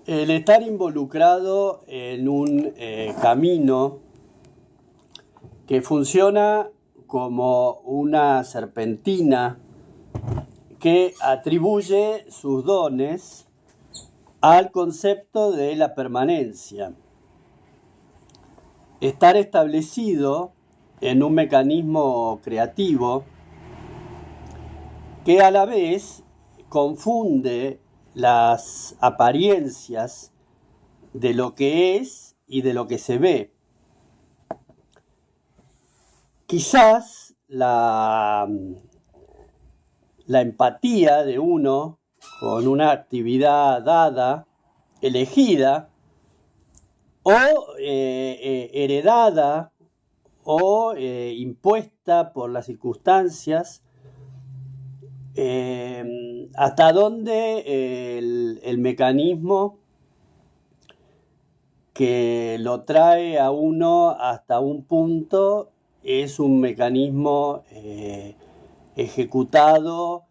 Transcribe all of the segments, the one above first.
El estar involucrado en un camino que funciona como una serpentina que atribuye sus dones al concepto de la permanencia. Estar establecido en un mecanismo creativo que a la vez confunde las apariencias de lo que es y de lo que se ve. Quizás la empatía de uno con una actividad dada, elegida o heredada o impuesta por las circunstancias, hasta dónde el mecanismo que lo trae a uno hasta un punto es un mecanismo ejecutado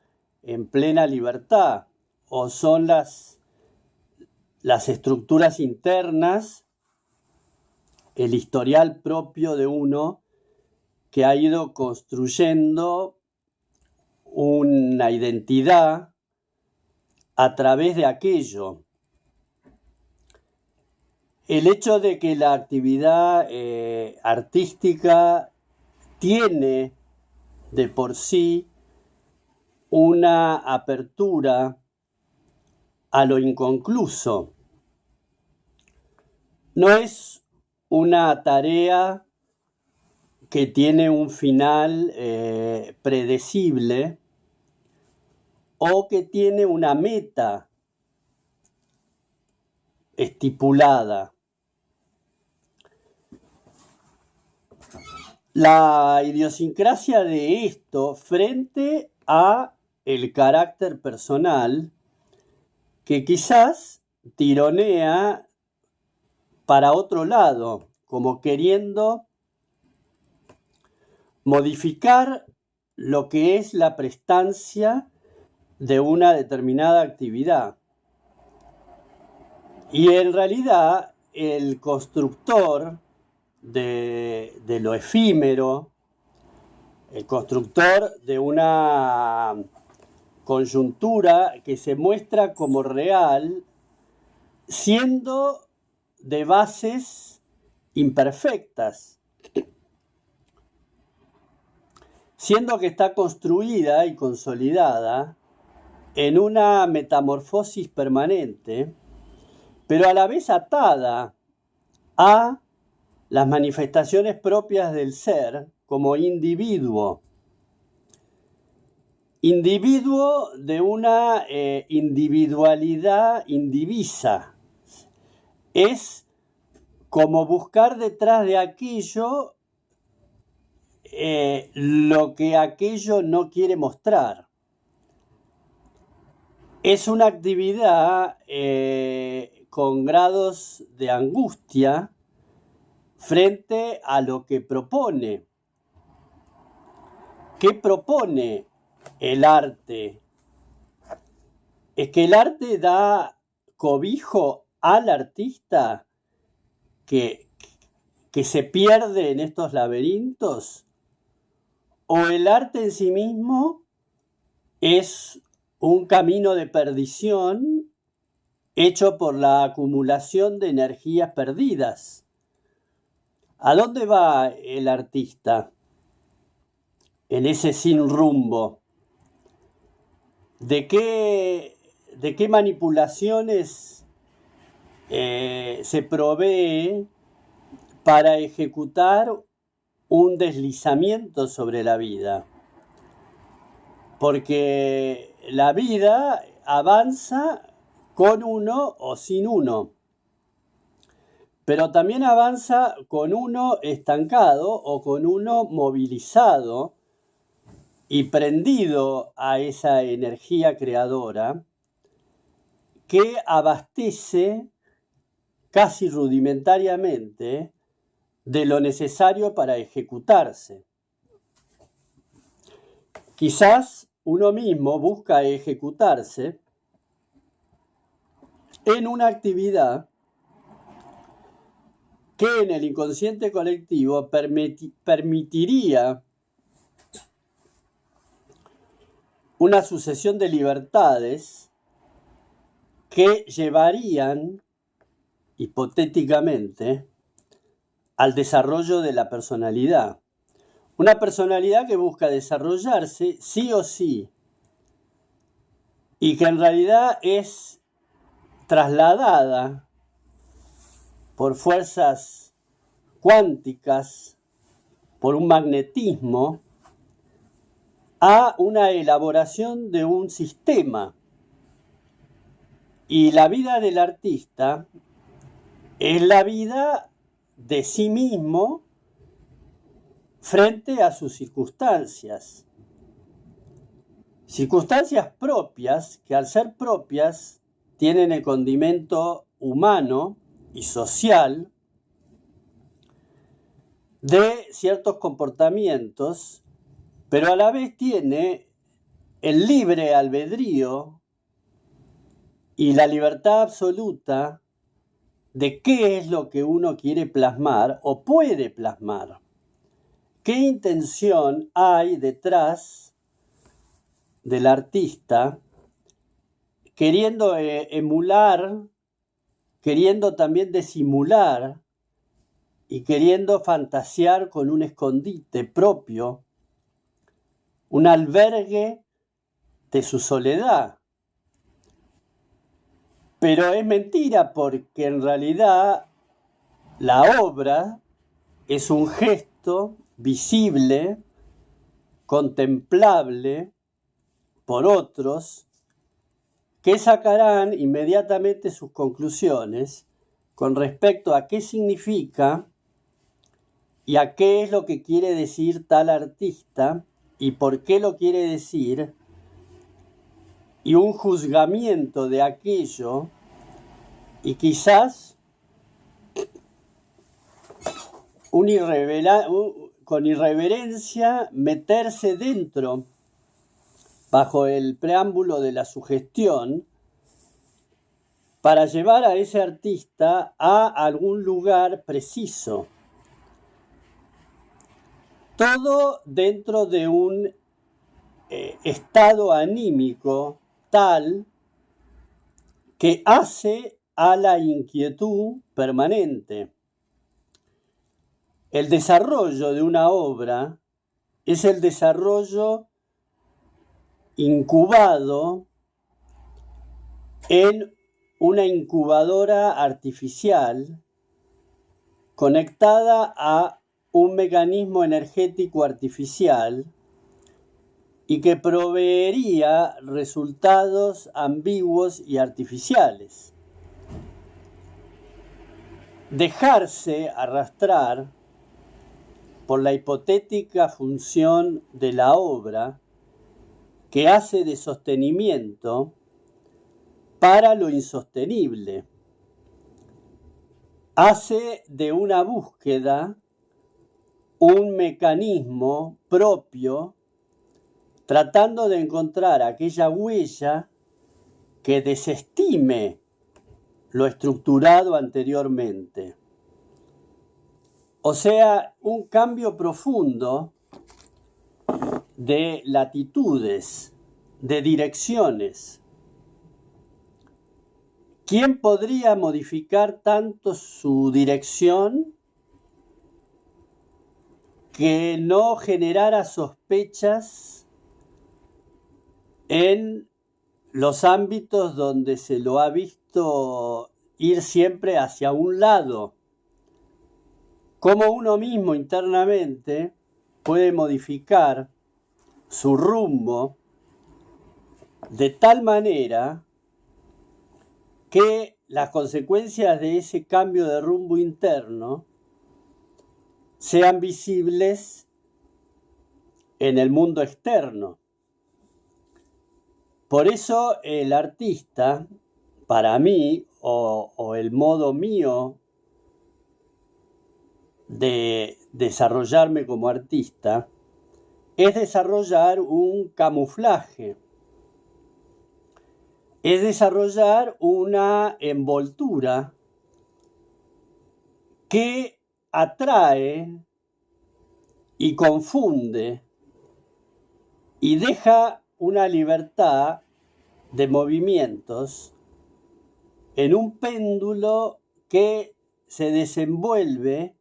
en plena libertad, o son las estructuras internas, el historial propio de uno que ha ido construyendo una identidad a través de aquello. El hecho de que la actividad artística tiene de por sí una apertura a lo inconcluso. No es una tarea que tiene un final predecible o que tiene una meta estipulada. La idiosincrasia de esto frente a el carácter personal que quizás tironea para otro lado, como queriendo modificar lo que es la prestancia de una determinada actividad. Y en realidad el constructor de lo efímero, el constructor de una coyuntura que se muestra como real, siendo de bases imperfectas, siendo que está construida y consolidada en una metamorfosis permanente, pero a la vez atada a las manifestaciones propias del ser como individuo. Individuo de una individualidad indivisa. Es como buscar detrás de aquello lo que aquello no quiere mostrar. Es una actividad con grados de angustia frente a lo que propone. ¿Qué propone el arte? Es que el arte da cobijo al artista que se pierde en estos laberintos, o el arte en sí mismo es un camino de perdición hecho por la acumulación de energías perdidas. ¿A dónde va el artista en ese sin rumbo? ¿De qué manipulaciones se provee para ejecutar un deslizamiento sobre la vida? Porque la vida avanza con uno o sin uno, pero también avanza con uno estancado o con uno movilizado y prendido a esa energía creadora que abastece casi rudimentariamente de lo necesario para ejecutarse. Quizás uno mismo busca ejecutarse en una actividad que en el inconsciente colectivo permitiría una sucesión de libertades que llevarían, hipotéticamente, al desarrollo de la personalidad. Una personalidad que busca desarrollarse sí o sí, y que en realidad es trasladada por fuerzas cuánticas, por un magnetismo, a una elaboración de un sistema. Y la vida del artista es la vida de sí mismo frente a sus circunstancias. Circunstancias propias que, al ser propias, tienen el condimento humano y social de ciertos comportamientos, pero a la vez tiene el libre albedrío y la libertad absoluta de qué es lo que uno quiere plasmar o puede plasmar. ¿Qué intención hay detrás del artista queriendo emular, queriendo también disimular y queriendo fantasear con un escondite propio, un albergue de su soledad? Pero es mentira, porque en realidad la obra es un gesto visible, contemplable por otros, que sacarán inmediatamente sus conclusiones con respecto a qué significa y a qué es lo que quiere decir tal artista y por qué lo quiere decir, y un juzgamiento de aquello, y quizás con irreverencia meterse dentro, bajo el preámbulo de la sugestión, para llevar a ese artista a algún lugar preciso. Todo dentro de un estado anímico tal que hace a la inquietud permanente. El desarrollo de una obra es el desarrollo incubado en una incubadora artificial conectada a un mecanismo energético artificial y que proveería resultados ambiguos y artificiales. Dejarse arrastrar por la hipotética función de la obra que hace de sostenimiento para lo insostenible, hace de una búsqueda un mecanismo propio, tratando de encontrar aquella huella que desestime lo estructurado anteriormente. O sea, un cambio profundo de latitudes, de direcciones. ¿Quién podría modificar tanto su dirección que no generara sospechas en los ámbitos donde se lo ha visto ir siempre hacia un lado? Cómo uno mismo internamente puede modificar su rumbo de tal manera que las consecuencias de ese cambio de rumbo interno sean visibles en el mundo externo. Por eso el artista, para mí, o el modo mío de desarrollarme como artista, es desarrollar un camuflaje. es desarrollar una envoltura que atrae y confunde y deja una libertad de movimientos en un péndulo que se desenvuelve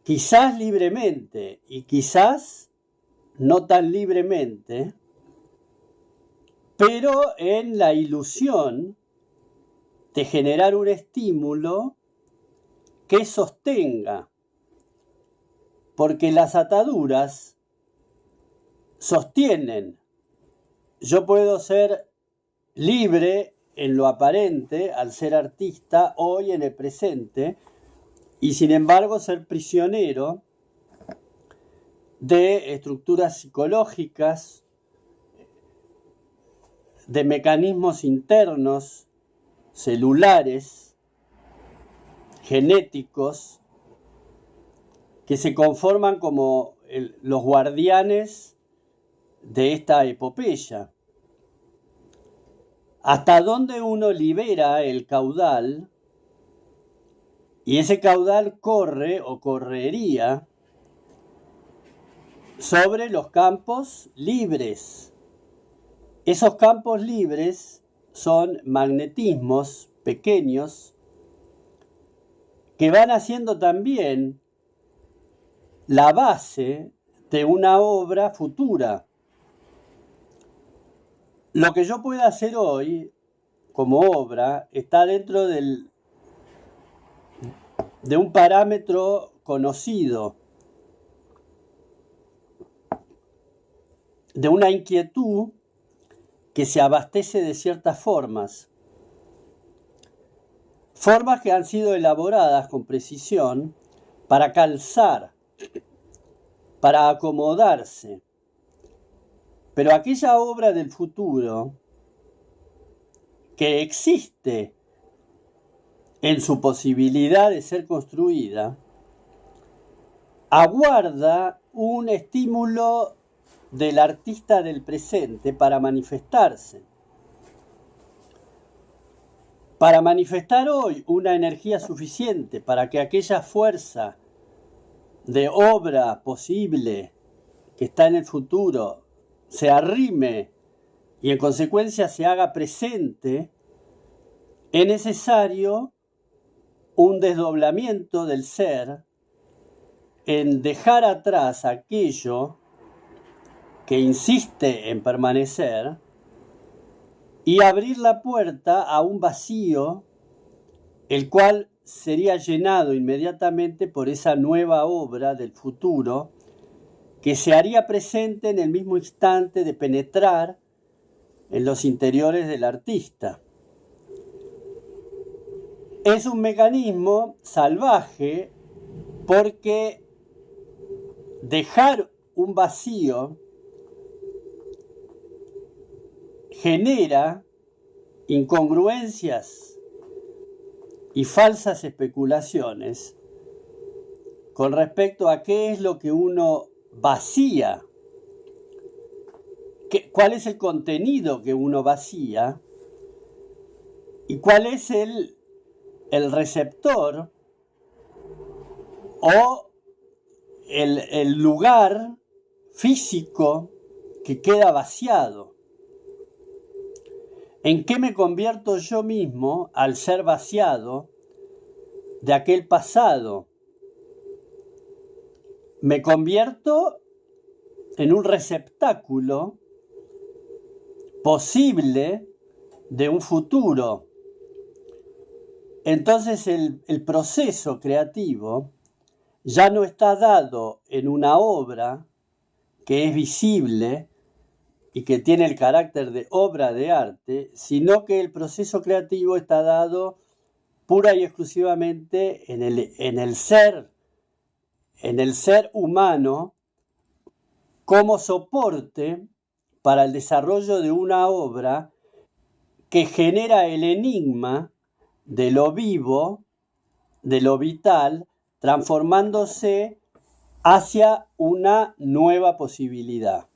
quizás libremente y quizás no tan libremente, pero en la ilusión de generar un estímulo que sostenga, porque las ataduras sostienen. Yo puedo ser libre en lo aparente al ser artista hoy en el presente y sin embargo ser prisionero de estructuras psicológicas, de mecanismos internos, celulares, genéticos, que se conforman como los guardianes de esta epopeya. Hasta dónde uno libera el caudal, y ese caudal corre o correría sobre los campos libres. Esos campos libres son magnetismos pequeños que van haciendo también la base de una obra futura. Lo que yo pueda hacer hoy como obra está dentro de un parámetro conocido, de una inquietud que se abastece de ciertas formas que han sido elaboradas con precisión para calzar, para acomodarse. Pero aquella obra del futuro que existe en su posibilidad de ser construida, aguarda un estímulo del artista del presente para manifestarse. Para manifestar hoy una energía suficiente para que aquella fuerza de obra posible que está en el futuro se arrime y en consecuencia se haga presente, es necesario un desdoblamiento del ser en dejar atrás aquello que insiste en permanecer y abrir la puerta a un vacío, el cual sería llenado inmediatamente por esa nueva obra del futuro que se haría presente en el mismo instante de penetrar en los interiores del artista. Es un mecanismo salvaje porque dejar un vacío genera incongruencias y falsas especulaciones con respecto a qué es lo que uno vacía, cuál es el contenido que uno vacía y cuál es el receptor o el lugar físico que queda vaciado. ¿En qué me convierto yo mismo al ser vaciado de aquel pasado? Me convierto en un receptáculo posible de un futuro. Entonces el proceso creativo ya no está dado en una obra que es visible y que tiene el carácter de obra de arte, sino que el proceso creativo está dado pura y exclusivamente en el ser humano como soporte para el desarrollo de una obra que genera el enigma de lo vivo, de lo vital, transformándose hacia una nueva posibilidad.